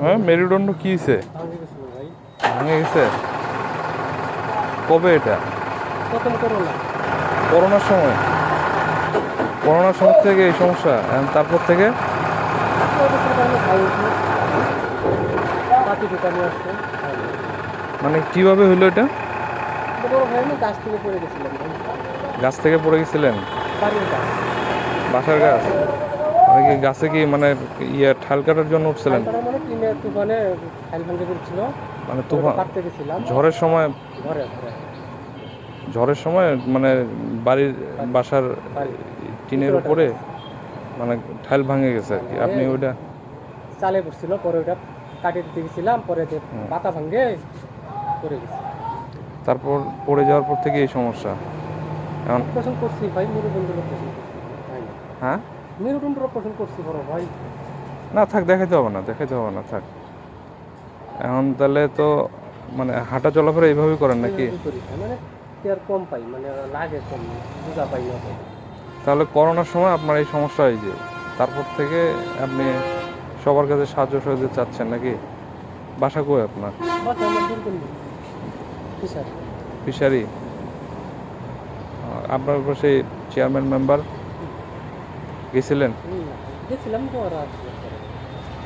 হ্যাঁ, মেরুদণ্ড কি হয়েছে? ভেঙে গেছে? কবে এটা? করোনার সময়? করোনার সময় থেকে এই সমস্যা, তারপর থেকে মানে কিভাবে হইলো এটা? গাছ থেকে পড়ে গেছিলেন? বাসার গাছ? মানে কি গাছে কি মানে ঠাল কাটার জন্য উঠছিলেন? মানে তুফান, ঝড়ের সময়? ঝড়ের সময় মানে বাড়ির বাসার টিনের উপরে মানে ঠাইল ভাঙে গেছে আর কি, আপনি ওইটা চালে পড়ছিল, পরে ওটা কাটিয়ে দিতে গেছিলাম, পরে পাতা ভাঙে পড়ে গেছে। তারপর পড়ে যাওয়ার পর থেকে এই সমস্যা এখন? অপারেশন করছি ভাই, মেরুদণ্ডের অপারেশন করছি। হ্যাঁ, মেরুদণ্ডের অপারেশন করছি বড় ভাই। না থাক, দেখাইতে হবে না, দেখাইতে হবে না, থাক। এখন তাহলে তো মানে হাঁটা চলাফেরা এইভাবেই করেন নাকি? মানে আর কম পাই, মানে লাগে কম, বুঝা পাই না। তাহলে করোনার সময় আপনার এই সমস্যা হয়েছে, তারপর থেকে আপনি সবার কাছে সাহায্য সহযোগিতা চাচ্ছেন নাকি? বাসা কই আপনার? ফিশারি? আপনার পাশে চেয়ারম্যান মেম্বার গেছিলেন? গেছিলাম তো, আর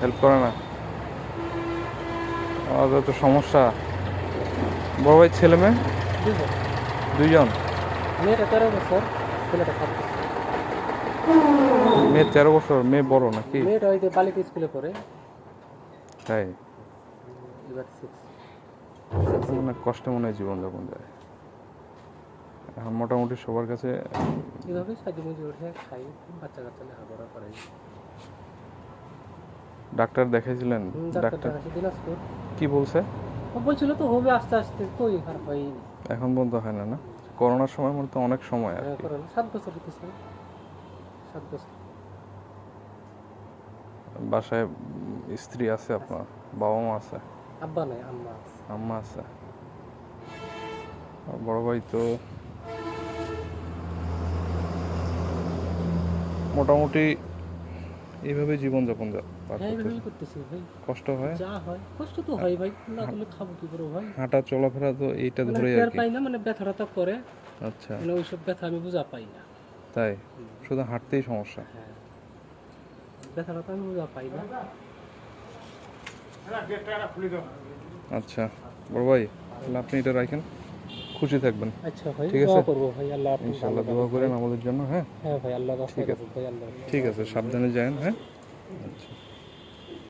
হেল্প করে না? আমাদের তো সমস্যা। বড় ভাই ছেলে মেয়ে? দুইজন? মেয়েটা 13 বছর, ছেলেটা 7 বছর। মেয়ে 13 বছর, মেয়ে বড় নাকি? মেয়েটা হয়তো বালিকা স্কুলে পড়ে। তাই? এবার অনেক কষ্টে মনে হয় জীবনযাপন যায় এখন মোটামুটি সবার কাছে। এভাবে সাজিমুজি ওঠে, খাই, বাচ্চা কাচ্চা লেখাপড়া করাই। ডাক্তার দেখাইছিলেন? ডাক্তার দিনাজপুর। কি বলছে? বলছিল তো হবে আস্তে আস্তে, কই আর হয় এখন বন্ধ হয় না? না, করোনার সময় মনে তো অনেক সময় আর কি। 7 বছর হতেছে, 7 বছর। বাসায় স্ত্রী আছে আপনার? বাবা মা আছে? আব্বা নাই, আম্মা আছে। আম্মা আছে। আর বড় ভাই তো মোটামুটি এইভাবে জীবনযাপন করতেছি ভাই। কষ্ট হয়? যা হয় কষ্ট তো হয় ভাই, না করলে খাবো কি করে ভাই? হাঁটা চলাফেরা তো এইটা ধরে আর কি পাই না, মানে ব্যথাটা তো করে। আচ্ছা, মানে ওইসব ব্যথা আমি বুঝা পাই না। তাই? শুধু হাঁটতেই সমস্যা? হ্যাঁ, ব্যথাটা তো আমি বুঝা পাই না। আচ্ছা বড় ভাই, তাহলে আপনি এটা রাখেন, খুশি থাকবেন। আচ্ছা ভাই, ঠিক আছে, করবো ভাই। আল্লাহ ইনশাআল্লাহ দোয়া করেন আমাদের জন্য। হ্যাঁ হ্যাঁ ভাই, আল্লাহ ঠিক আছে, ভাই, আল্লাহ। ঠিক আছে, সাবধানে যান। হ্যাঁ, আচ্ছা।